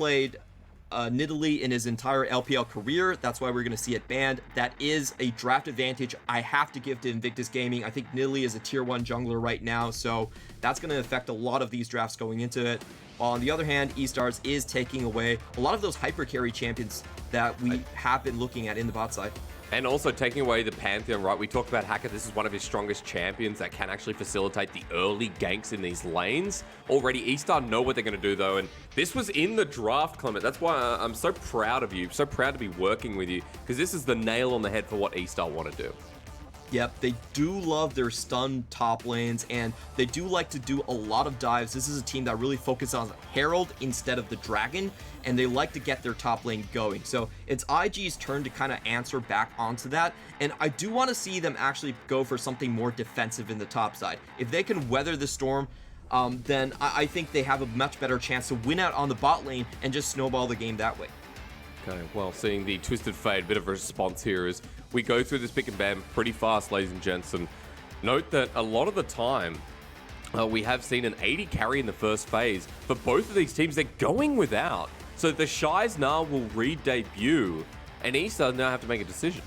played Nidalee in his entire LPL career. That's why we're going to see it banned. That is a draft advantage I have to give to Invictus Gaming. I think Nidalee is a tier 1 jungler right now, so that's going to affect a lot of these drafts going into it. While on the other hand, Estars is taking away a lot of those hyper carry champions that we have been looking at in the bot side. And also taking away the Pantheon, right? We talked about Hacker. This is one of his strongest champions that can actually facilitate the early ganks in these lanes. Already, Estar know what they're going to do, though. And this was in the draft, Clement. That's why I'm so proud of you. So proud to be working with you. Because this is the nail on the head for what Estar want to do. Yep, they do love their stun top lanes, and they do like to do a lot of dives. This is a team that really focuses on Herald instead of the Dragon, and they like to get their top lane going. So it's IG's turn to kind of answer back onto that, and I do want to see them actually go for something more defensive in the top side. If they can weather the storm, then I think they have a much better chance to win out on the bot lane and just snowball the game that way. Okay, well, seeing the Twisted Fate, bit of a response here as we go through this pick and ban pretty fast, ladies and gents. And note that a lot of the time, we have seen an 80 carry in the first phase. For both of these teams, they're going without. So the Shies now will re-debut, and Estar now have to make a decision.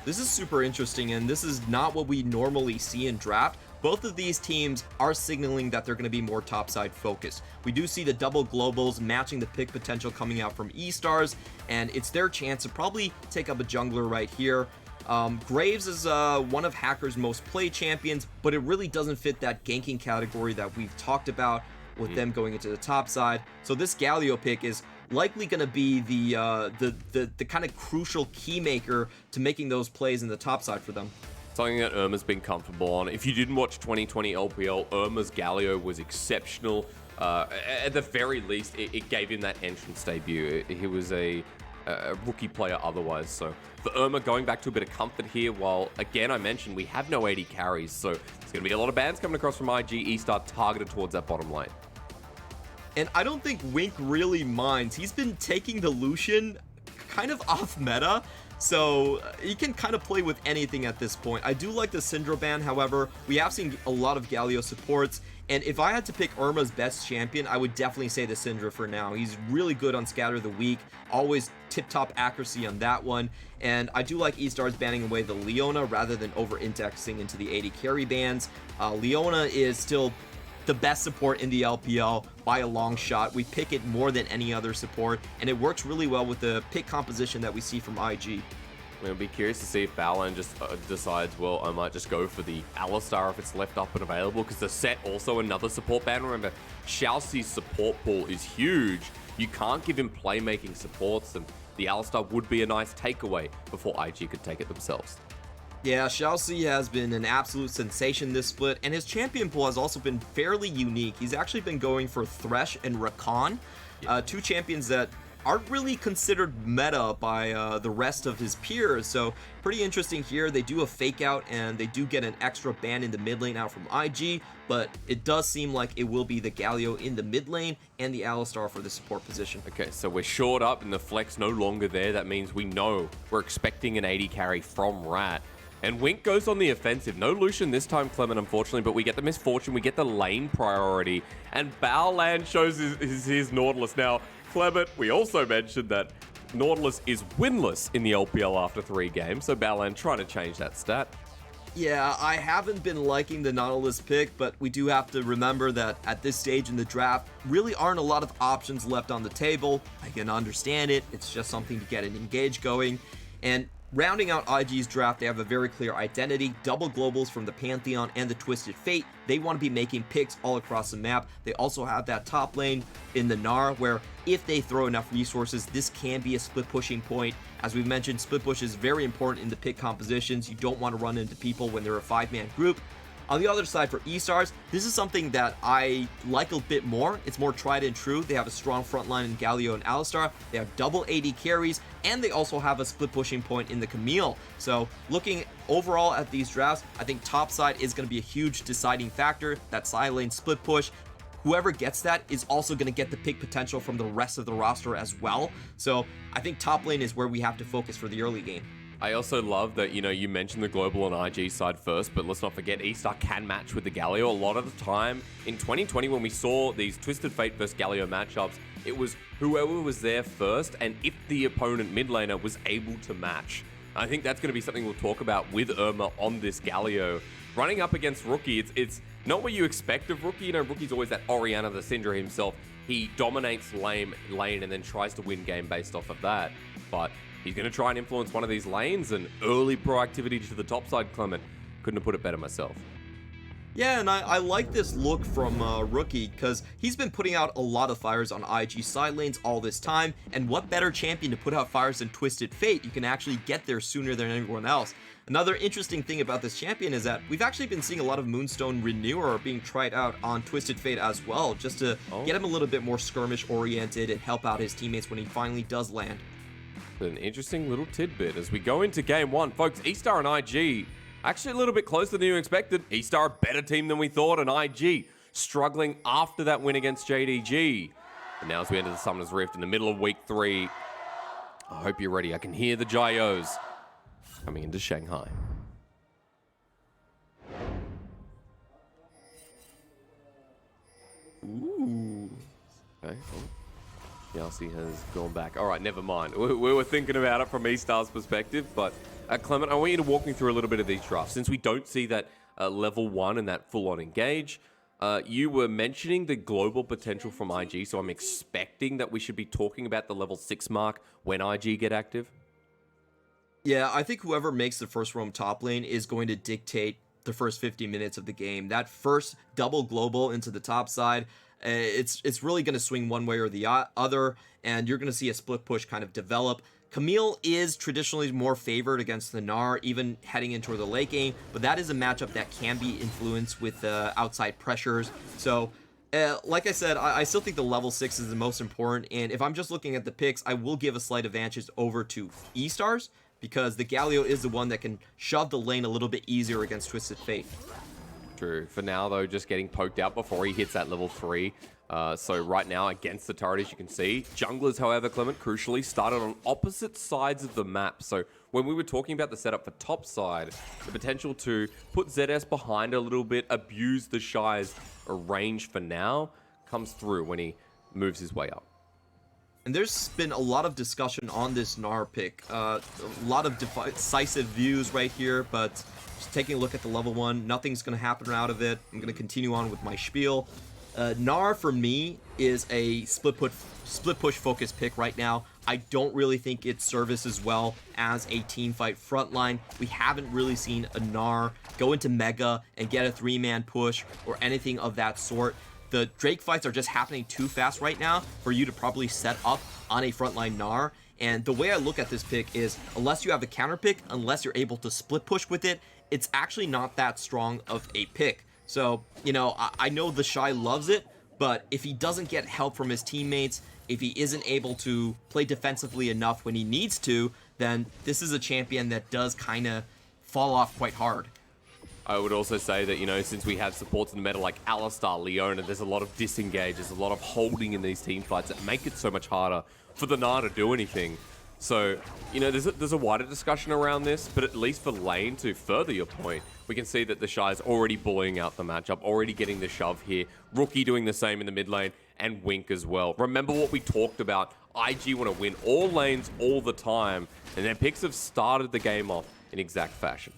This is super interesting, and this is not what we normally see in draft. Both of these teams are signaling that they're going to be more topside focused. We do see the double globals matching the pick potential coming out from E-Stars, and it's their chance to probably take up a jungler right here. Graves is one of Hacker's most played champions, but it really doesn't fit that ganking category that we've talked about with them going into the top side. So this Galio pick is likely going to be the kind of crucial key maker to making those plays in the top side for them. Something that Irma's been comfortable on. If you didn't watch 2020 LPL, Irma's Galio was exceptional. At the very least, it gave him that entrance debut. He was a rookie player otherwise. So for Irma, going back to a bit of comfort here, while again I mentioned we have no 80 carries, so there's going to be a lot of bans coming across from IG. Estar targeted towards that bottom lane. And I don't think Wink really minds. He's been taking the Lucian kind of off meta, so he can kind of play with anything at this point. I do like the Syndra ban, however. We have seen a lot of Galio supports, and if I had to pick Irma's best champion, I would definitely say the Syndra for now. He's really good on Scatter the Weak, always tip-top accuracy on that one, and I do like E-Stars banning away the Leona rather than over-indexing into the 80 carry bans. Leona is still the best support in the LPL by a long shot. We pick it more than any other support, and it works really well with the pick composition that we see from IG. I'll be curious to see if Baolan just decides, well, I might just go for the Alistar if it's left up and available, because the set also another support ban. Remember, Shiauc's support pool is huge. You can't give him playmaking supports, and the Alistar would be a nice takeaway before IG could take it themselves. Yeah, Shiauc has been an absolute sensation this split, and his champion pool has also been fairly unique. He's actually been going for Thresh and Rakan, two champions that aren't really considered meta by the rest of his peers, so pretty interesting here. They do a fake out, and they do get an extra ban in the mid lane out from IG, but it does seem like it will be the Galio in the mid lane and the Alistar for the support position. Okay, so we're short up and the flex no longer there. That means we know we're expecting an 80 carry from Rat. And Wink goes on the offensive. No Lucian this time, Clement, unfortunately, but we get the misfortune. We get the lane priority. And Baolan shows his Nautilus. Now, Clement, we also mentioned that Nautilus is winless in the LPL after 3 games. So Baolan trying to change that stat. Yeah, I haven't been liking the Nautilus pick, but we do have to remember that at this stage in the draft, really aren't a lot of options left on the table. I can understand it. It's just something to get an engage going. And rounding out IG's draft, they have a very clear identity, double globals from the Pantheon and the Twisted Fate. They want to be making picks all across the map. They also have that top lane in the Gnar, where if they throw enough resources, this can be a split pushing point. As we've mentioned, split push is very important in the pick compositions. You don't want to run into people when they're a 5-man group. On the other side for E-Stars, this is something that I like a bit more. It's more tried and true. They have a strong front line in Galio and Alistar. They have double 80 carries, and they also have a split pushing point in the Camille. So looking overall at these drafts, I think top side is going to be a huge deciding factor. That side lane split push, whoever gets that is also going to get the pick potential from the rest of the roster as well. So I think top lane is where we have to focus for the early game. I also love that, you mentioned the global and IG side first, but let's not forget Estar can match with the Galio. A lot of the time in 2020 when we saw these Twisted Fate versus Galio matchups, it was whoever was there first and if the opponent mid laner was able to match. I think that's going to be something we'll talk about with Irma on this Galio. Running up against Rookie, it's not what you expect of Rookie. Rookie's always that Orianna the Syndra himself. He dominates lane and then tries to win game based off of that. But he's going to try and influence one of these lanes, and early proactivity to the top side, Clement. Couldn't have put it better myself. Yeah, and I like this look from Rookie, because he's been putting out a lot of fires on IG side lanes all this time, and what better champion to put out fires than Twisted Fate? You can actually get there sooner than anyone else. Another interesting thing about this champion is that we've actually been seeing a lot of Moonstone Renewer being tried out on Twisted Fate as well, just to get him a little bit more skirmish oriented and help out his teammates when he finally does land. An interesting little tidbit as we go into game one. Folks, Estar and IG actually a little bit closer than you expected. Estar a better team than we thought, and IG struggling after that win against JDG. And now as we enter the Summoner's Rift in the middle of week 3, I hope you're ready. I can hear the Gyos coming into Shanghai. Ooh. Okay. Shiauc has gone back. All right, never mind. We were thinking about it from Estar's perspective, but Clement, I want you to walk me through a little bit of these drafts. Since we don't see that level 1 and that full-on engage, you were mentioning the global potential from IG, so I'm expecting that we should be talking about the level 6 mark when IG get active. Yeah, I think whoever makes the first roam top lane is going to dictate the first 50 minutes of the game. That first double global into the top side, it's really going to swing one way or the other, and you're going to see a split push kind of develop. Camille is traditionally more favored against the Gnar, even heading into the late game, but that is a matchup that can be influenced with outside pressures. So, like I said, I still think the level 6 is the most important, and if I'm just looking at the picks, I will give a slight advantage over to Estar's, because the Galio is the one that can shove the lane a little bit easier against Twisted Fate. True. For now, though, just getting poked out before he hits that level 3. So right now, against the turret, as you can see, junglers, however, Clement, crucially, started on opposite sides of the map. So when we were talking about the setup for top side, the potential to put ZS behind a little bit, abuse the Shy's range for now, comes through when he moves his way up. And there's been a lot of discussion on this Gnar pick. A lot of decisive views right here, but just taking a look at the level 1, nothing's going to happen out of it. I'm going to continue on with my spiel. Gnar, for me, is a split push focused pick right now. I don't really think it services well as a team fight frontline. We haven't really seen a Gnar go into Mega and get a 3-man push or anything of that sort. The Drake fights are just happening too fast right now for you to probably set up on a frontline Gnar. And the way I look at this pick is, unless you have a counter pick, unless you're able to split push with it, it's actually not that strong of a pick. So, I know theShy loves it, but if he doesn't get help from his teammates, if he isn't able to play defensively enough when he needs to, then this is a champion that does kind of fall off quite hard. I would also say that, since we have supports in the meta like Alistar, Leona, there's a lot of disengage, there's a lot of holding in these team fights that make it so much harder for the Gnar to do anything. So, there's a wider discussion around this, but at least for lane, to further your point, we can see that theShy is already bullying out the matchup, already getting the shove here. Rookie doing the same in the mid lane, and Wink as well. Remember what we talked about. IG want to win all lanes all the time, and their picks have started the game off in exact fashion.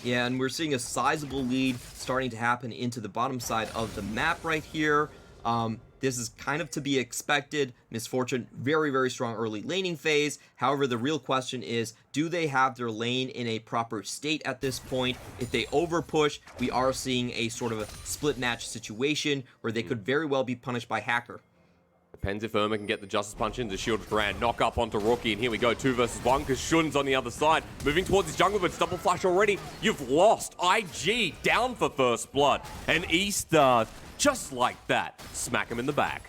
Yeah, and we're seeing a sizable lead starting to happen into the bottom side of the map right here. This is kind of to be expected. Misfortune, very, very strong early laning phase. However, the real question is, do they have their lane in a proper state at this point? If they overpush, we are seeing a sort of a split match situation where they could very well be punished by Hacker. Depends if Irma can get the Justice Punch into Shield Brand, knock up onto Rookie, and here we go, 2 versus 1, because Shun's on the other side, moving towards his jungle, but it's double flash already. You've lost. IG down for first blood, and Estar, just like that, smack him in the back.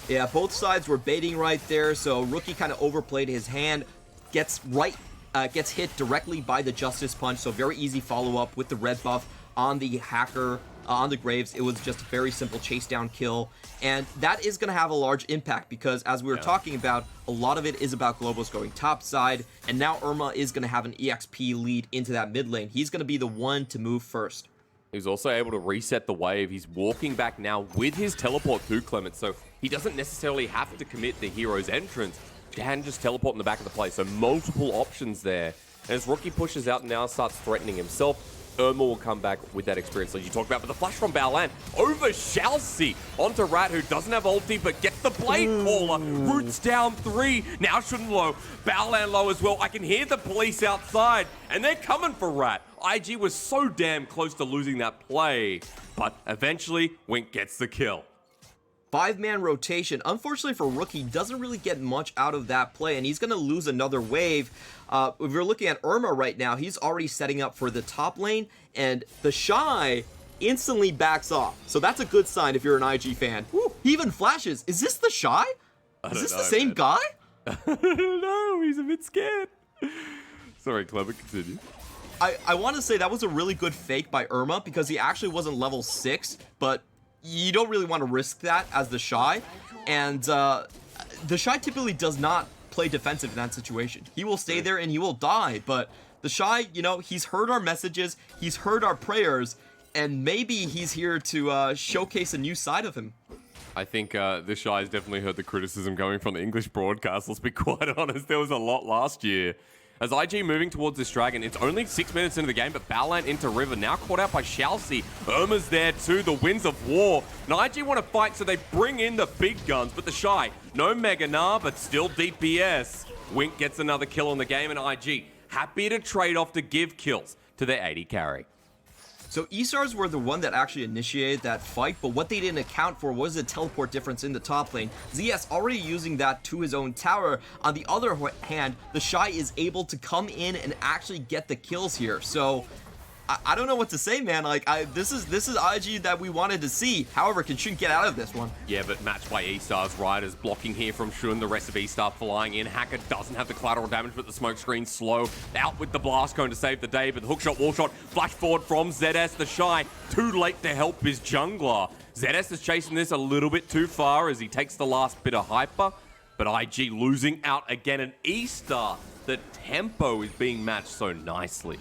Yeah, both sides were baiting right there, so Rookie kind of overplayed his hand, gets hit directly by the Justice Punch, so very easy follow-up with the red buff on the Hacker on the Graves. It was just a very simple chase down kill, and that is going to have a large impact because, as we were talking about, a lot of it is about Globos going top side, and now Irma is going to have an EXP lead into that mid lane. He's going to be the one to move first. He's also able to reset the wave. He's walking back now with his teleport to Clement, so he doesn't necessarily have to commit the hero's entrance. He can just teleport in the back of the play, so multiple options there. And as Rookie pushes out and now starts threatening himself, Irma will come back with that experience like you talked about. But the flash from Baolan over Shiauc onto Rat, who doesn't have ulti, but gets the Blade Caller. Roots down 3. Now shouldn't low. Baolan low as well. I can hear the police outside, and they're coming for Rat. IG was so damn close to losing that play, but eventually Wink gets the kill. 5-man rotation. Unfortunately for Rookie, doesn't really get much out of that play, and he's going to lose another wave. If we're looking at Irma right now, he's already setting up for the top lane, and theShy instantly backs off. So that's a good sign if you're an IG fan. Woo, he even flashes. Is this theShy? Is this the same guy? No, he's a bit scared. Sorry, Clever, continue. I want to say that was a really good fake by Irma because he actually wasn't level 6, but you don't really want to risk that as theShy, and theShy typically does not play defensive in that situation. He will stay there and he will die, but theShy, you know, he's heard our messages, he's heard our prayers, and maybe he's here to showcase a new side of him. I think theShy has definitely heard the criticism coming from the English broadcast. Let's be quite honest, there was a lot last year. As IG moving towards this dragon, it's only 6 minutes into the game, but Baolan into River, now caught out by Shiauc. Irma's there too, the winds of war. And IG want to fight, so they bring in the big guns, but theShy, no Mega Gnar, but still DPS. Wink gets another kill on the game, and IG happy to trade off to give kills to their 80 carry. So Estars were the one that actually initiated that fight, but what they didn't account for was the teleport difference in the top lane. ZS already using that to his own tower. On the other hand, theShy is able to come in and actually get the kills here. So I don't know what to say, man. Like, this is IG that we wanted to see. However, can Shun get out of this one? Yeah, but matched by Estar's Riders, blocking here from Shun, the rest of Estar flying in. Hacker doesn't have the collateral damage, but the smoke screen's slow. Out with the blast cone to save the day, but the hookshot, wall shot, flash forward from ZS. theShy, too late to help his jungler. ZS is chasing this a little bit too far as he takes the last bit of hyper, but IG losing out again, and Estar, the tempo is being matched so nicely.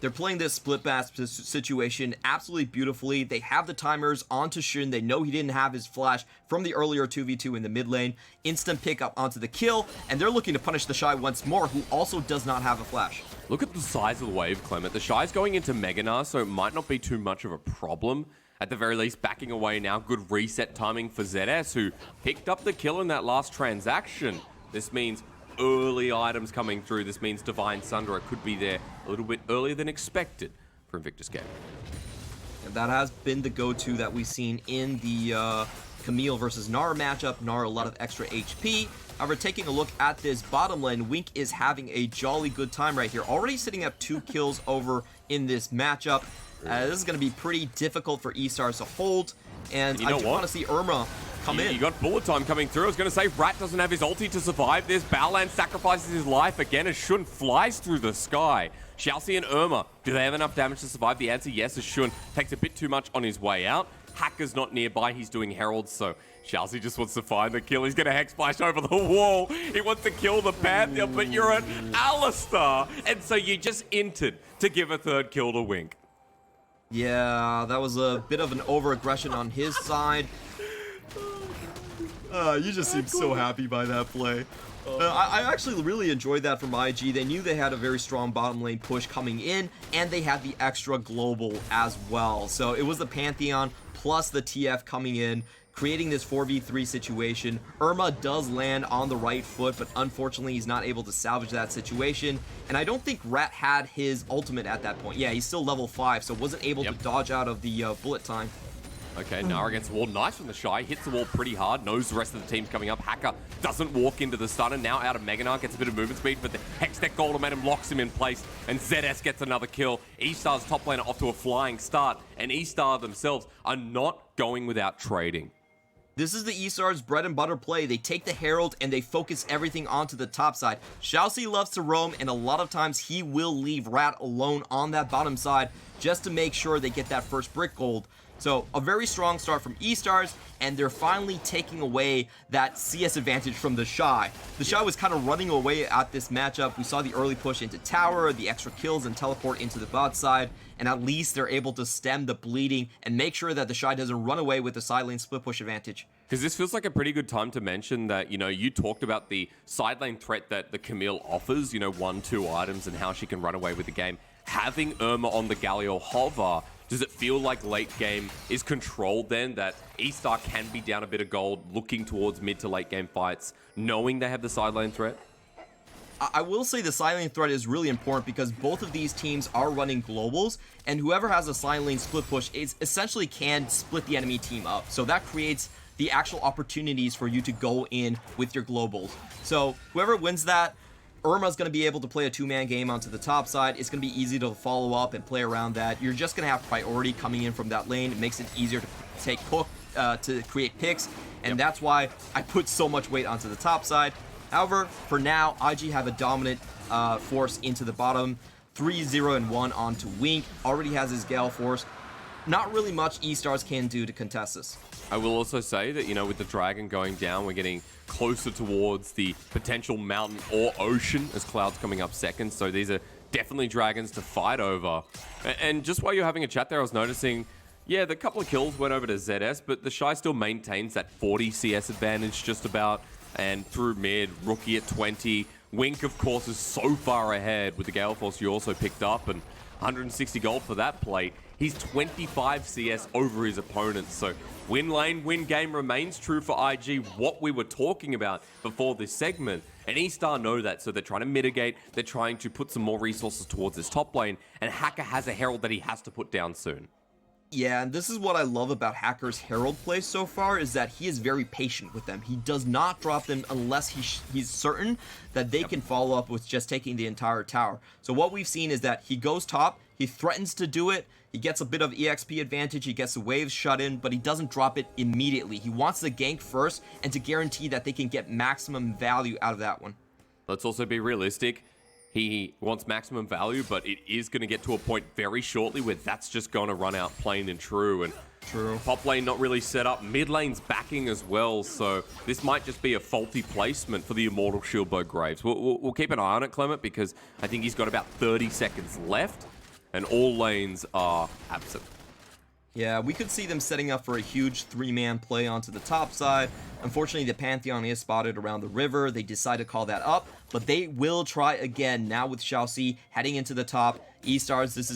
They're playing this split bass situation absolutely beautifully. They have the timers onto Shun. They know he didn't have his flash from the earlier 2v2 in the mid lane. Instant pick up onto the kill, and they're looking to punish theShy once more, who also does not have a flash. Look at the size of the wave, Clement. theShy's going into Mega Gnar, so it might not be too much of a problem. At the very least, backing away now. Good reset timing for ZS, who picked up the kill in that last transaction. This means early items coming through. This means Divine Sunder could be there a little bit earlier than expected for Invictus Gaming. And that has been the go-to that we've seen in the Camille versus Gnar matchup. Gnar a lot of extra HP. However, taking a look at this bottom lane, Wink is having a jolly good time right here. Already sitting up 2 kills over in this matchup. This is going to be pretty difficult for Estars to hold. And I do want to see Irma come in. You got bullet time coming through. I was going to say, Rat doesn't have his ulti to survive this. Baolan sacrifices his life again as Shun flies through the sky. Shiauc and Irma, do they have enough damage to survive? The answer, yes, as Shun takes a bit too much on his way out. Hacker's not nearby. He's doing heralds, so Shiauc just wants to find the kill. He's going to hex splash over the wall. He wants to kill the Pantheon, but you're an Alistar. And so you just entered to give a third kill to Wink. Yeah, that was a bit of an over-aggression on his side. You just seem so happy by that play. I actually really enjoyed that from IG. They knew they had a very strong bottom lane push coming in, and they had the extra global as well. So it was the Pantheon plus the TF coming in, creating this 4v3 situation. Irma does land on the right foot, but unfortunately he's not able to salvage that situation. And I don't think Rat had his ultimate at that point. Yeah, he's still level 5, so wasn't able to dodge out of the bullet time. Okay, Gnar against the wall. Nice from theShy. Hits the wall pretty hard. Knows the rest of the team's coming up. Hacker doesn't walk into the stunner. Now out of Mega Gnar. Gets a bit of movement speed, but the Hextech Gold Momentum locks him in place. And ZS gets another kill. Estar's top laner off to a flying start. And Estar themselves are not going without trading. This is the Estar's bread and butter play. They take the Herald and they focus everything onto the top side. Shiauc loves to roam, and a lot of times he will leave Rat alone on that bottom side just to make sure they get that first brick gold. So a very strong start from Estars, and they're finally taking away that CS advantage from theShy. theShy was kind of running away at this matchup. We saw the early push into tower, the extra kills, and teleport into the bot side, and at least they're able to stem the bleeding and make sure that theShy doesn't run away with the side lane split push advantage. Because this feels like a pretty good time to mention that, you know, you talked about the side lane threat that the Camille offers, you know, 1-2 items and how she can run away with the game. Having Irma on the Galio hover, does it feel like late game is controlled then, that Estar can be down a bit of gold, looking towards mid to late game fights, knowing they have the side lane threat? I will say the side lane threat is really important because both of these teams are running globals, and whoever has a side lane split push is essentially can split the enemy team up. So that creates the actual opportunities for you to go in with your globals. So whoever wins that, Irma's going to be able to play a two-man game onto the top side. It's going to be easy to follow up and play around that. You're just going to have priority coming in from that lane. It makes it easier to take hook, to create picks, and that's why I put so much weight onto the top side. However, for now, IG have a dominant force into the bottom. 3-0 and 1 onto Wink. Already has his Gale force. Not really much Estars can do to contest this. I will also say that, you know, with the Dragon going down, we're getting closer towards the potential mountain or ocean as Cloud's coming up second. So these are definitely Dragons to fight over. And just while you're having a chat there, I was noticing, yeah, the couple of kills went over to ZS, but theShy still maintains that 40 CS advantage just about. And through mid, Rookie at 20. Wink, of course, is so far ahead with the Gale Force you also picked up, and 160 gold for that plate. He's 25 CS over his opponents, so win lane, win game remains true for IG, what we were talking about before this segment. And Estar know that, so they're trying to mitigate, they're trying to put some more resources towards his top lane, and Hacker has a Herald that he has to put down soon. Yeah, and this is what I love about Hacker's Herald play so far, is that he is very patient with them. He does not drop them unless he's certain that they can follow up with just taking the entire tower. So what we've seen is that he goes top, he threatens to do it, he gets a bit of EXP advantage, he gets the waves shut in, but he doesn't drop it immediately. He wants the gank first and to guarantee that they can get maximum value out of that one. Let's also be realistic. He wants maximum value, but it is going to get to a point very shortly where that's just going to run out plain and true. And top lane not really set up. Mid lane's backing as well, so this might just be a faulty placement for the Immortal Shieldbow Graves. We'll keep an eye on it, Clement, because I think he's got about 30 seconds left, and all lanes are absent. Yeah, we could see them setting up for a huge three-man play onto the top side. Unfortunately, the Pantheon is spotted around the river. They decide to call that up, but they will try again now with Shiauc heading into the top. Estars, this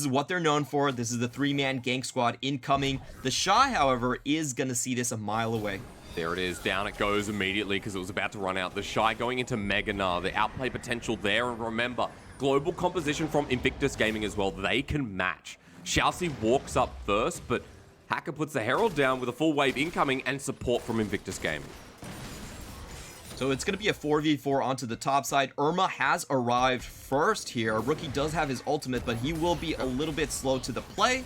is what they're known for. This is the three-man gank squad incoming. theShy, however, is going to see this a mile away. There it is. Down it goes immediately because it was about to run out. theShy going into Mega Gnar. The outplay potential there. And remember, global composition from Invictus Gaming as well. They can match. Shiauc walks up first, but Hacker puts the Herald down with a full wave incoming and support from Invictus Gaming. So it's going to be a 4v4 onto the top side. Irma has arrived first here. Rookie does have his ultimate, but he will be a little bit slow to the play.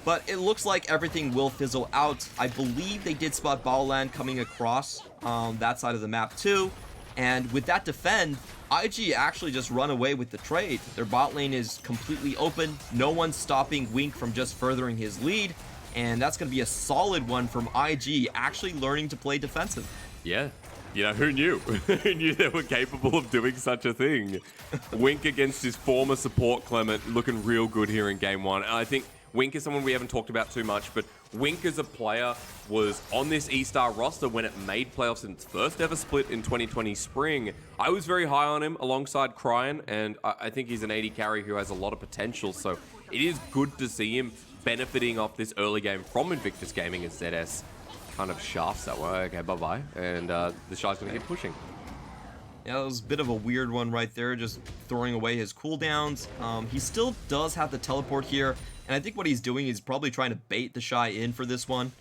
But it looks like everything will fizzle out. I believe they did spot Baolan coming across that side of the map too. And with that defend, IG actually just run away with the trade. Their bot lane is completely open. No one's stopping Wink from just furthering his lead. And that's going to be a solid one from IG, actually learning to play defensive. Yeah. You know, who knew? Who knew they were capable of doing such a thing? Wink against his former support, Clement, looking real good here in game one. And I think Wink is someone we haven't talked about too much, but Wink as a player was on this Estar roster when it made playoffs in its first ever split in 2020 spring. I was very high on him alongside Cryan, and I think he's an 80 carry who has a lot of potential, so it is good to see him benefiting off this early game from Invictus Gaming as ZS kind of shafts that way. Okay, bye-bye. And theShy's going to keep pushing. Yeah, that was a bit of a weird one right there, just throwing away his cooldowns. He still does have the teleport here, and I think what he's doing is probably trying to bait theShy in for this one.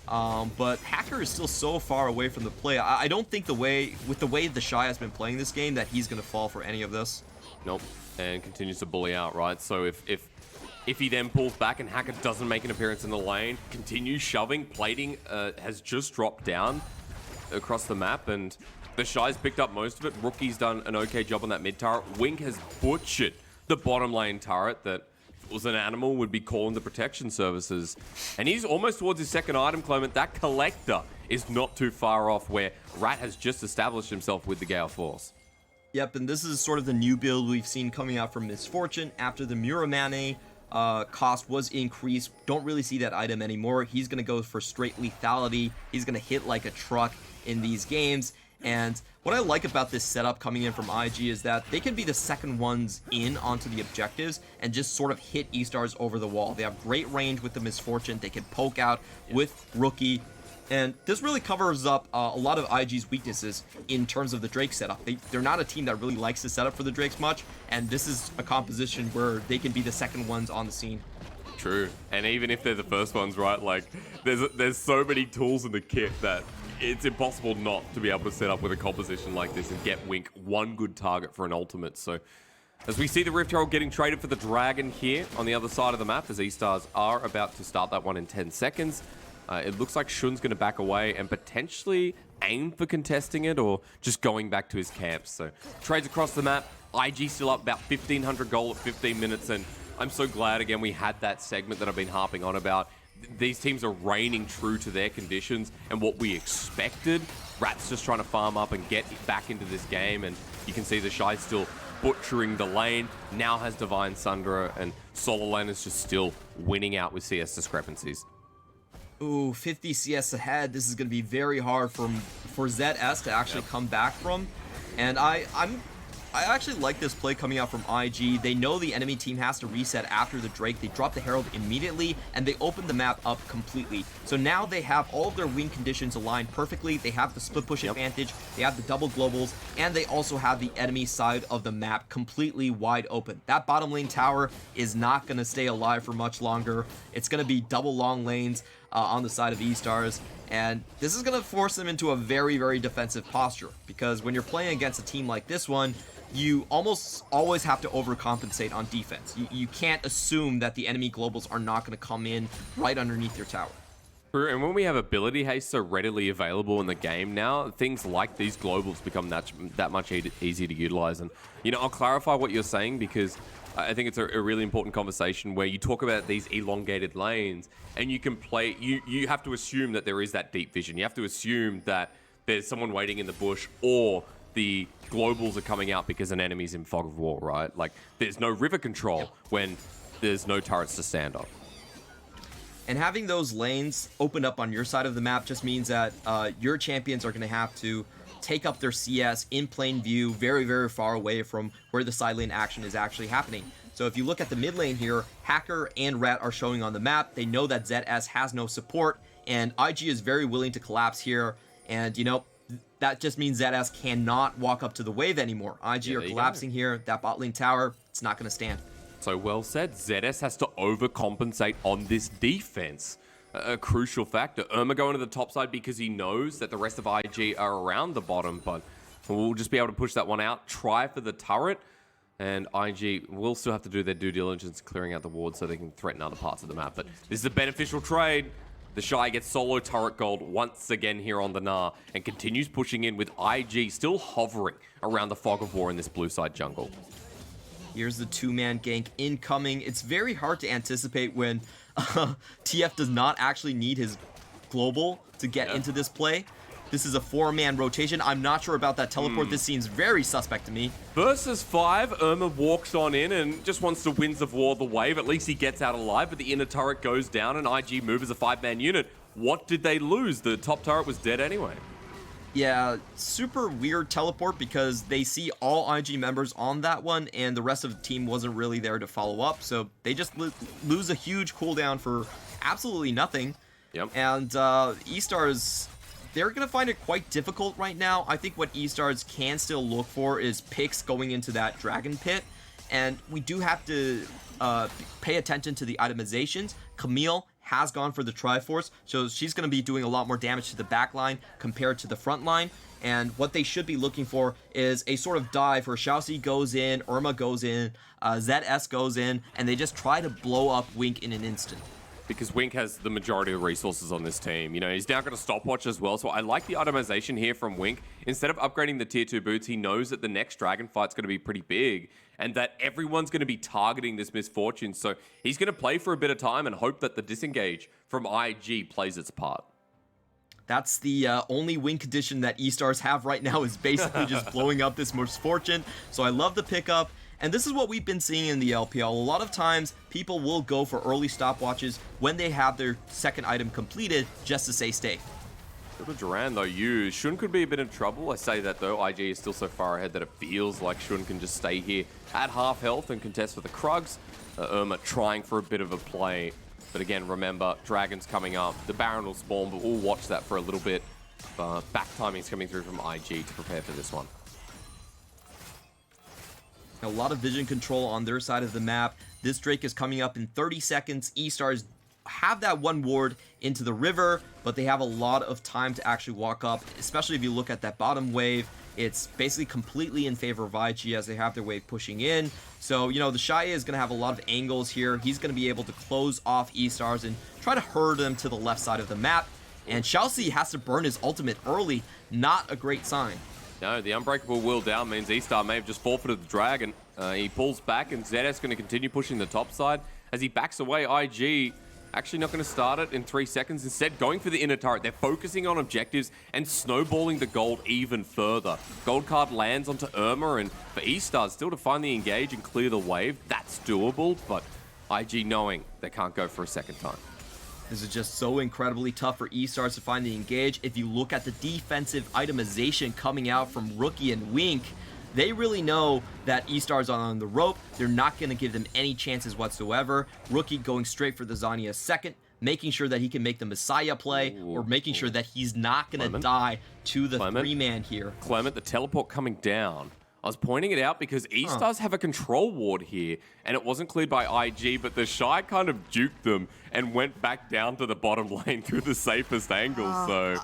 But Hacker is still so far away from the play. I don't think with the way theShy has been playing this game that he's going to fall for any of this. Nope, and continues to bully out, right? So if he then pulls back and Hacker doesn't make an appearance in the lane, continues shoving, plating has just dropped down across the map, and theShy's picked up most of it. Rookie's done an okay job on that mid turret. Wink has butchered the bottom lane turret that was an animal, would be calling the protection services. And he's almost towards his second item, Clement. That collector is not too far off where Rat has just established himself with the Gale Force. Yep, and this is sort of the new build we've seen coming out from Misfortune after the Muramane cost was increased. Don't really see that item anymore. He's going to go for straight lethality. He's going to hit like a truck in these games. And what I like about this setup coming in from IG is that they can be the second ones in onto the objectives and just sort of hit Estars over the wall. They have great range with the Misfortune. They can poke out with Rookie. And this really covers up a lot of IG's weaknesses in terms of the Drake setup. They're not a team that really likes to set up for the Drakes much, and this is a composition where they can be the second ones on the scene. True, and even if they're the first ones, right, like, there's so many tools in the kit that it's impossible not to be able to set up with a composition like this and get Wink one good target for an ultimate. So as we see the Rift Herald getting traded for the Dragon here on the other side of the map, as Estars are about to start that one in 10 seconds. It looks like Shun's going to back away and potentially aim for contesting it or just going back to his camps. So trades across the map. IG still up about 1,500 gold at 15 minutes. And I'm so glad, again, we had that segment that I've been harping on about. These teams are reigning true to their conditions and what we expected. Rat's just trying to farm up and get back into this game. And you can see theShy still butchering the lane. Now has Divine Sundra, and solo lane is just still winning out with CS discrepancies. Ooh, 50 CS ahead. This is going to be very hard for ZS to actually come back from. And I actually like this play coming out from IG. They know the enemy team has to reset after the Drake. They drop the Herald immediately, and they open the map up completely. So now they have all of their win conditions aligned perfectly. They have the split push advantage, they have the double globals, and they also have the enemy side of the map completely wide open. That bottom lane tower is not going to stay alive for much longer. It's going to be double long lanes on the side of Estars, and this is going to force them into a very, very defensive posture, because when you're playing against a team like this one, you almost always have to overcompensate on defense. You can't assume that the enemy globals are not going to come in right underneath your tower. True, and when we have ability haste so readily available in the game now, things like these globals become that much easier to utilize. And, you know, I'll clarify what you're saying, because I think it's a really important conversation where you talk about these elongated lanes and you can play, you have to assume that there is that deep vision. You have to assume that there's someone waiting in the bush, or the globals are coming out because an enemy's in fog of war, right? Like, there's no river control when there's no turrets to stand on. And having those lanes opened up on your side of the map just means that your champions are going to have to take up their CS in plain view, very, very far away from where the side lane action is actually happening. So if you look at the mid lane here, Hacker and Rat are showing on the map. They know that ZS has no support, and IG is very willing to collapse here. And, you know, that just means ZS cannot walk up to the wave anymore. IG are collapsing here. That bot lane tower, it's not going to stand. So well said. ZS has to overcompensate on this defense. A crucial factor. Irma going to the top side because he knows that the rest of IG are around the bottom, but we'll just be able to push that one out, try for the turret, and IG will still have to do their due diligence clearing out the ward so they can threaten other parts of the map. But this is a beneficial trade. theShy gets solo turret gold once again here on the Gnar and continues pushing in with IG still hovering around the fog of war in this blue side jungle. Here's the two-man gank incoming. It's very hard to anticipate when TF does not actually need his global to get into this play. This is a four-man rotation. I'm not sure about that teleport. This seems very suspect to me. Versus 5, Irma walks on in and just wants to Winds of War the wave. At least he gets out alive, but the inner turret goes down and IG move as a 5-man unit. What did they lose? The top turret was dead anyway. Yeah, super weird teleport because they see all IG members on that one and the rest of the team wasn't really there to follow up. So they just lose a huge cooldown for absolutely nothing. Yep. And Estars, they're going to find it quite difficult right now. I think what Estars can still look for is picks going into that Dragon Pit. And we do have to pay attention to the itemizations. Camille has gone for the Triforce, so she's going to be doing a lot more damage to the back line compared to the front line. And what they should be looking for is a sort of dive where Shiauc goes in, Irma goes in, ZS goes in, and they just try to blow up Wink in an instant. because Wink has the majority of resources on this team. You know, he's now got a stopwatch as well, so I like the itemization here from Wink. Instead of upgrading the tier 2 boots, he knows that the next dragon fight's going to be pretty big and that everyone's going to be targeting this misfortune. So he's going to play for a bit of time and hope that the disengage from IG plays its part. That's the only win condition that E-Stars have right now, is basically just blowing up this misfortune. So I love the pickup. And this is what we've been seeing in the LPL. A lot of times, people will go for early stopwatches when they have their second item completed, just to stay safe. Little Duran, though, used. Shun could be a bit in trouble. I say that, though. IG is still so far ahead that it feels like Shun can just stay here at half health and contest with the Krugs. Irma trying for a bit of a play. But again, remember, Dragon's coming up. The Baron will spawn, but we'll watch that for a little bit. Back timing's coming through from IG to prepare for this one. A lot of vision control on their side of the map. This Drake is coming up in 30 seconds. E-Stars have that one ward into the river, but they have a lot of time to actually walk up, especially if you look at that bottom wave. It's basically completely in favor of IG as they have their wave pushing in. So, you know, theShy is going to have a lot of angles here. He's going to be able to close off E-Stars and try to herd them to the left side of the map. And Shiauc has to burn his ultimate early. Not a great sign. No, the Unbreakable will down means Estar may have just forfeited the Dragon. He pulls back, and ZS going to continue pushing the top side. As he backs away, IG actually not going to start it in 3 seconds. Instead, going for the inner turret. They're focusing on objectives and snowballing the gold even further. Gold card lands onto Irma, and for Estar still to find the engage and clear the wave. That's doable, but IG knowing they can't go for a second time. This is just so incredibly tough for E-Stars to find the engage. If you look at the defensive itemization coming out from Rookie and Wink, they really know that E-Stars are on the rope. They're not going to give them any chances whatsoever. Rookie going straight for the Zanya second, making sure that he can make the Messiah play, or making sure that he's not going to die to the three-man here. Clement, the teleport coming down. I was pointing it out because E-Stars have a control ward here, and it wasn't cleared by IG, but theShy kind of juked them and went back down to the bottom lane through the safest angle, so...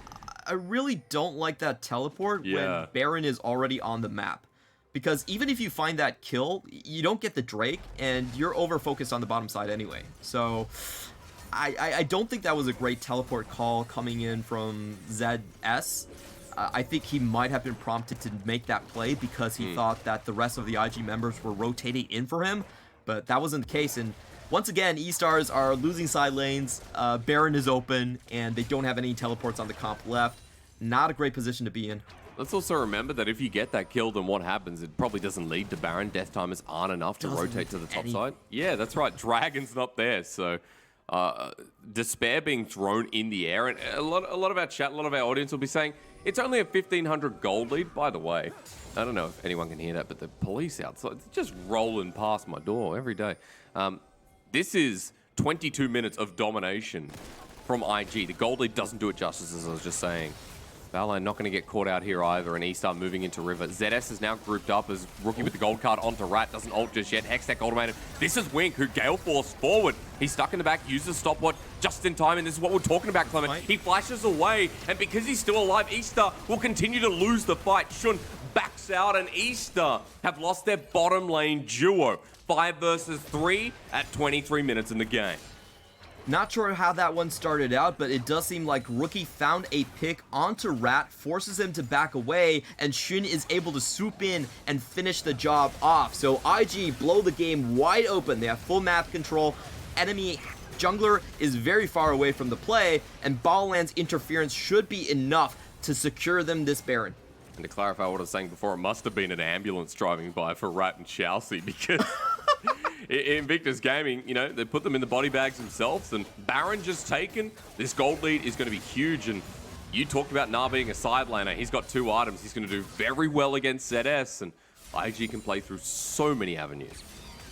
I really don't like that teleport when Baron is already on the map. Because even if you find that kill, you don't get the Drake, and you're over-focused on the bottom side anyway. So, I don't think that was a great teleport call coming in from ZS. I think he might have been prompted to make that play because he thought that the rest of the IG members were rotating in for him, but that wasn't the case. And once again, E-Stars are losing side lanes, Baron is open, and they don't have any teleports on the comp left. Not a great position to be in. Let's also remember that if you get that kill, then what happens? It probably doesn't lead to Baron. Death timers aren't enough to rotate to the top side. Yeah, that's right. Dragon's not there, so... despair being thrown in the air, and a lot of our chat, a lot of our audience will be saying it's only a 1,500 gold lead. By the way, I don't know if anyone can hear that, but the police outside just rolling past my door every day. This is 22 minutes of domination from IG. The gold lead doesn't do it justice, as I was just saying. Baolan not going to get caught out here either, and Estar moving into River. ZS is now grouped up as Rookie with the gold card onto Rat. Doesn't ult just yet. Hextech automated. This is Wink, who Gale Force forward. He's stuck in the back, uses stopwatch just in time, and this is what we're talking about, Clement. He flashes away, and because he's still alive, Estar will continue to lose the fight. Shun backs out, and Estar have lost their bottom lane duo. 5 versus 3 at 23 minutes in the game. Not sure how that one started out, but it does seem like Rookie found a pick onto Rat, forces him to back away, and Shun is able to swoop in and finish the job off. So IG blow the game wide open. They have full map control. Enemy jungler is very far away from the play, and Baolan's interference should be enough to secure them this Baron. And to clarify what I was saying before, it must have been an ambulance driving by for Rat and Shiauc, because... Invictus Gaming, you know, they put them in the body bags themselves, and Baron just taken. This gold lead is going to be huge, and you talked about Na being a side laner. He's got 2 items. He's going to do very well against ZS, and IG can play through so many avenues.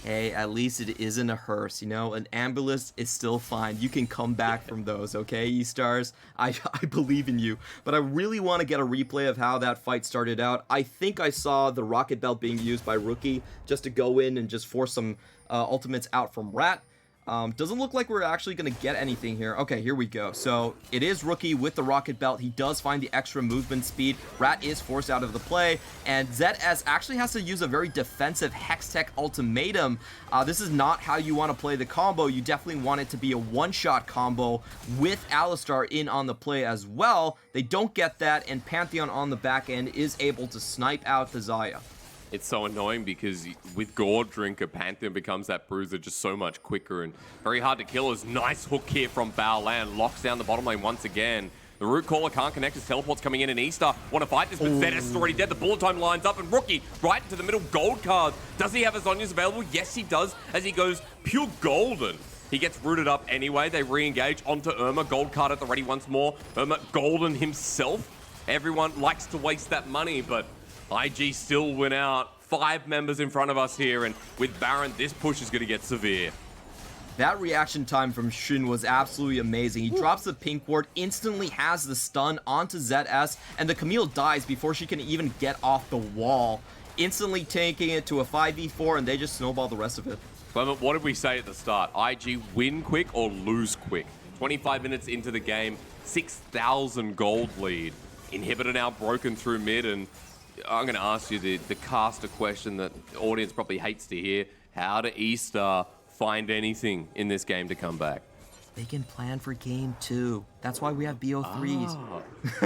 Hey, at least it isn't a hearse, you know? An ambulance is still fine. You can come back from those, okay, E-Stars? I believe in you. But I really want to get a replay of how that fight started out. I think I saw the rocket belt being used by Rookie just to go in and just force some ultimates out from Rat. Doesn't look like we're actually going to get anything here. Okay, here we go. So it is Rookie with the rocket belt. He does find the extra movement speed. Rat is forced out of the play, and ZS actually has to use a very defensive Hextech ultimatum. This is not how you want to play the combo. You definitely want it to be a one-shot combo with Alistar in on the play as well. They don't get that, and Pantheon on the back end is able to snipe out the Xayah. It's so annoying because with Gourd Drinker, Pantheon becomes that bruiser just so much quicker and very hard to kill. As nice hook here from Baolan, locks down the bottom lane once again. The root caller can't connect, his teleport's coming in, and Estar want to fight this, but ZS is already dead. The bullet time lines up, and Rookie right into the middle, gold card. Does he have his Zhonya's available? Yes, he does, as he goes pure golden. He gets rooted up anyway. They re-engage onto Irma, gold card at the ready once more. Irma golden himself. Everyone likes to waste that money, but IG still win out. 5 members in front of us here, and with Baron, this push is going to get severe. That reaction time from Shun was absolutely amazing. He drops the pink ward, instantly has the stun onto ZS, and the Camille dies before she can even get off the wall, instantly taking it to a 5v4, and they just snowball the rest of it. Clement, what did we say at the start? IG win quick or lose quick? 25 minutes into the game, 6,000 gold lead. Inhibitor now broken through mid, and I'm going to ask you the caster question that the audience probably hates to hear. How do Estar find anything in this game to come back? They can plan for game 2. That's why we have BO3s.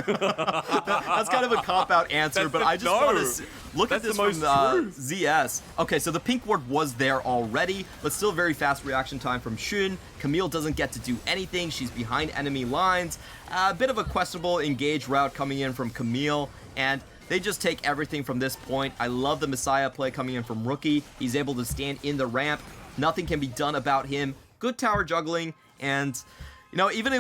That's kind of a cop-out answer, but I just want to look at this from ZS. Okay, so the pink ward was there already, but still very fast reaction time from Shun. Camille doesn't get to do anything. She's behind enemy lines. A bit of a questionable engage route coming in from Camille, and they just take everything from this point. I love the Messiah play coming in from Rookie. He's able to stand in the ramp. Nothing can be done about him. Good tower juggling, and you know, even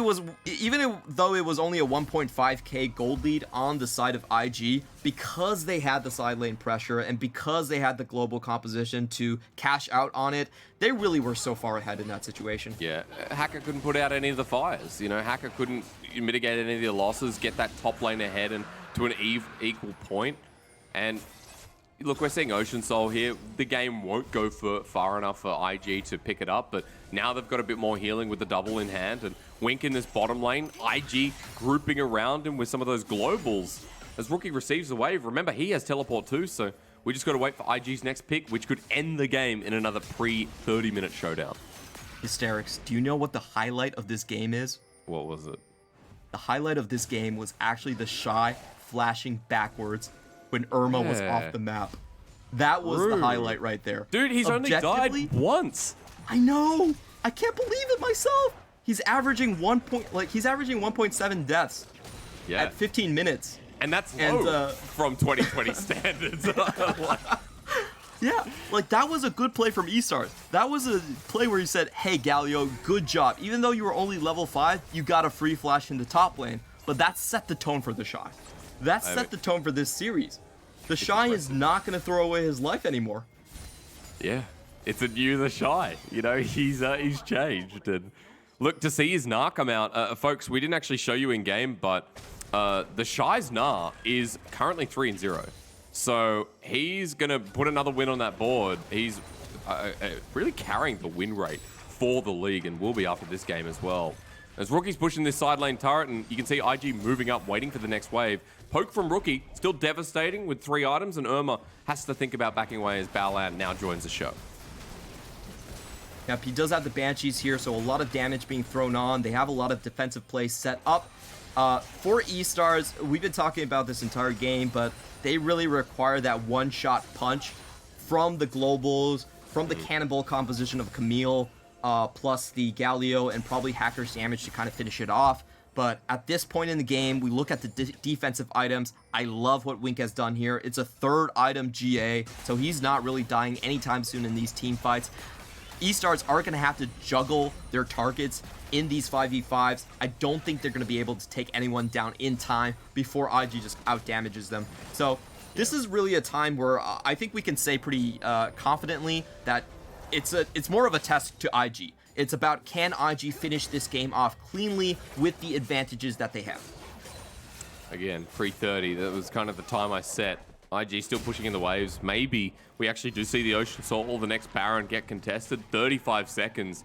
though it was only a 1.5k gold lead on the side of IG, because they had the side lane pressure and because they had the global composition to cash out on it, they really were so far ahead in that situation. Yeah, Hacker couldn't put out any of the fires. You know, Hacker couldn't mitigate any of the losses, get that top lane ahead and to an equal point. And look, we're seeing Ocean Soul here. The game won't go far enough for IG to pick it up, but now they've got a bit more healing with the double in hand. And Wink in this bottom lane, IG grouping around him with some of those globals. As Rookie receives the wave, remember he has teleport too, so we just got to wait for IG's next pick, which could end the game in another pre-30-minute showdown. Hysterics, do you know what the highlight of this game is? What was it? The highlight of this game was actually theShy flashing backwards when Irma was off the map. That was the highlight right there. Dude, he's only died once. I know. I can't believe it myself. He's averaging 1.7 deaths at 15 minutes. And that's low from 2020 standards. Yeah, like that was a good play from Estar. That was a play where he said, hey, Galio, good job. Even though you were only level 5, you got a free flash in the top lane. But that set the tone for theShy. That set the tone for this series. theShy is not going to throw away his life anymore. Yeah, it's a new theShy. You know, he's changed. And look, to see his Gnar come out, folks, we didn't actually show you in game, but theShy's Gnar is currently 3-0. So he's going to put another win on that board. He's really carrying the win rate for the league and will be after this game as well. As Rookie's pushing this side lane turret, and you can see IG moving up, waiting for the next wave. Poke from Rookie, still devastating with 3 items, and Irma has to think about backing away as Baolan now joins the show. Yep, he does have the Banshees here, so a lot of damage being thrown on. They have a lot of defensive plays set up. For E-Stars, we've been talking about this entire game, but they really require that one-shot punch from the globals, from the cannonball composition of Camille, plus the Galio and probably Hacker's damage to kind of finish it off. But at this point in the game, we look at the defensive items. I love what Wink has done here. It's a 3rd item GA, so he's not really dying anytime soon in these team fights. E-Stars are going to have to juggle their targets in these 5v5s. I don't think they're going to be able to take anyone down in time before IG just out-damages them. So this is really a time where I think we can say pretty confidently that it's more of a test to IG. It's about, can IG finish this game off cleanly with the advantages that they have? Again, 3:30, that was kind of the time I set. IG still pushing in the waves. Maybe we actually do see the Ocean Soul, the next Baron, get contested. 35 seconds.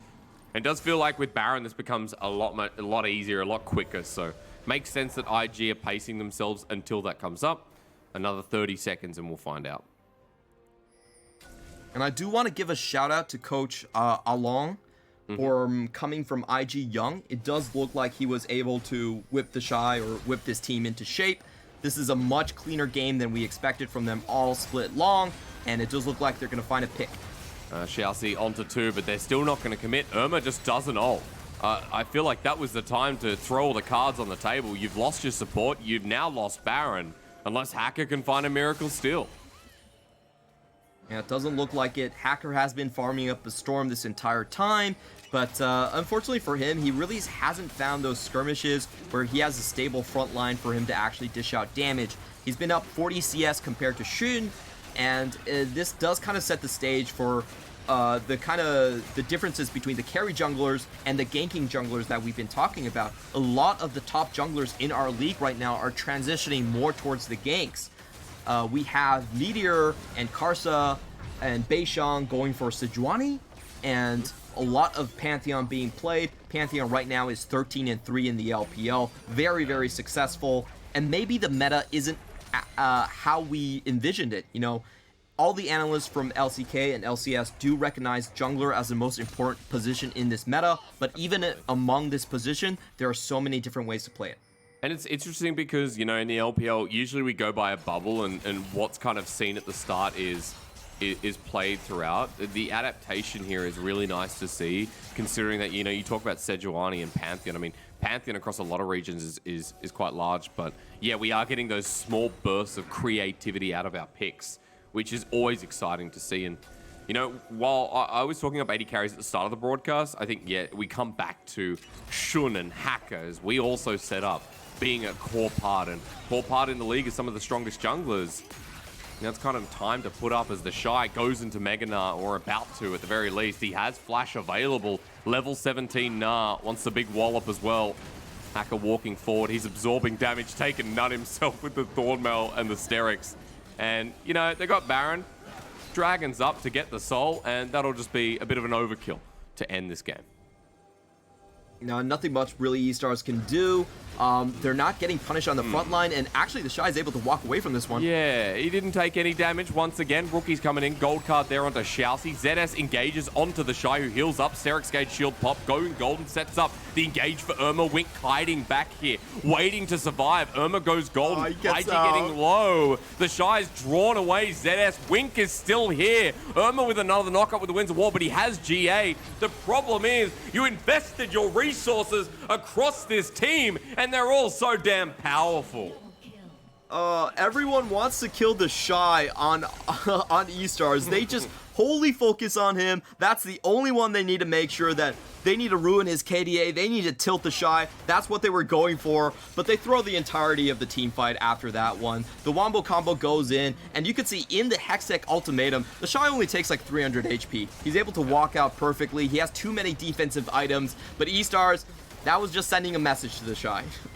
And it does feel like with Baron, this becomes a lot easier, a lot quicker. So makes sense that IG are pacing themselves until that comes up. Another 30 seconds and we'll find out. And I do want to give a shout out to Coach Along for coming from IG Young. It does look like he was able to whip theShy or whip this team into shape. This is a much cleaner game than we expected from them all split long, and it does look like they're going to find a pick. Shiauc onto 2, but they're still not going to commit. Irma just doesn't ult. I feel like that was the time to throw all the cards on the table. You've lost your support. You've now lost Baron, unless Hacker can find a miracle steal. Yeah, it doesn't look like it. Hacker has been farming up the Storm this entire time, but unfortunately for him, he really hasn't found those skirmishes where he has a stable front line for him to actually dish out damage. He's been up 40 CS compared to Shun, and this does kind of set the stage for the differences between the carry junglers and the ganking junglers that we've been talking about. A lot of the top junglers in our league right now are transitioning more towards the ganks. We have Meteor and Karsa and Beishang going for Sejuani, and a lot of Pantheon being played. Pantheon right now is 13-3 in the LPL. Very, very successful. And maybe the meta isn't how we envisioned it. You know, all the analysts from LCK and LCS do recognize jungler as the most important position in this meta, but even among this position, there are so many different ways to play it. And it's interesting because, you know, in the LPL, usually we go by a bubble, and what's kind of seen at the start is played throughout. The adaptation here is really nice to see, considering that, you know, you talk about Sejuani and Pantheon. I mean, Pantheon across a lot of regions is quite large, but yeah, we are getting those small bursts of creativity out of our picks, which is always exciting to see. And, you know, while I was talking up 80 carries at the start of the broadcast, I think, yeah, we come back to Shun and Hacker, as we also set up, being a core part, and core part in the league is some of the strongest junglers. Now it's kind of time to put up as theShy goes into Mega Gnar, or about to at the very least. He has Flash available. Level 17 Gnar wants the big wallop as well. Hacker walking forward. He's absorbing damage, taking none himself with the Thornmail and the Sterix. And, you know, they got Baron. Dragons up to get the soul, and that'll just be a bit of an overkill to end this game. Now, nothing much really Estars can do. They're not getting punished on the front line, and actually theShy is able to walk away from this one. Yeah, he didn't take any damage once again. Rookie's coming in, gold card there onto Shiauc. ZS engages onto theShy, who heals up. Sterix Gage shield pop, going golden, sets up the engage for Irma. Wink hiding back here, waiting to survive. Irma goes golden, IG getting low. theShy's drawn away ZS. Wink is still here. Irma with another knockup with the Winds of War, but he has GA. The problem is, you invested your resources across this team, and they're all so damn powerful. Everyone wants to kill theShy on Estars. They just wholly focus on him. That's the only one they need to make sure that they need to ruin his KDA. They need to tilt theShy. That's what they were going for, but they throw the entirety of the team fight after that one. The Wombo combo goes in, and you can see in the Hextech ultimatum, theShy only takes like 300 HP. He's able to walk out perfectly. He has too many defensive items, but Estars, that was just sending a message to theShy.